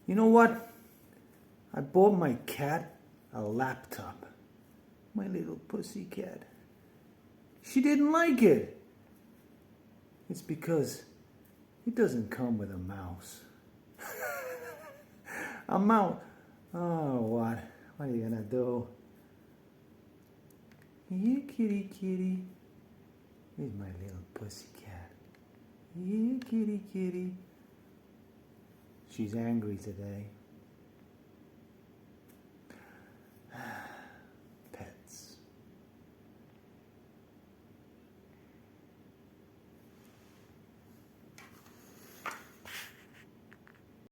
You know what? I bought my cat a laptop. My little pussy cat. She didn't like it. It's because it doesn't come with a mouse. A mouse. Oh, what? What are you gonna do? Here, kitty, kitty. Here's my little pussy cat. Here, kitty, kitty. She's angry today.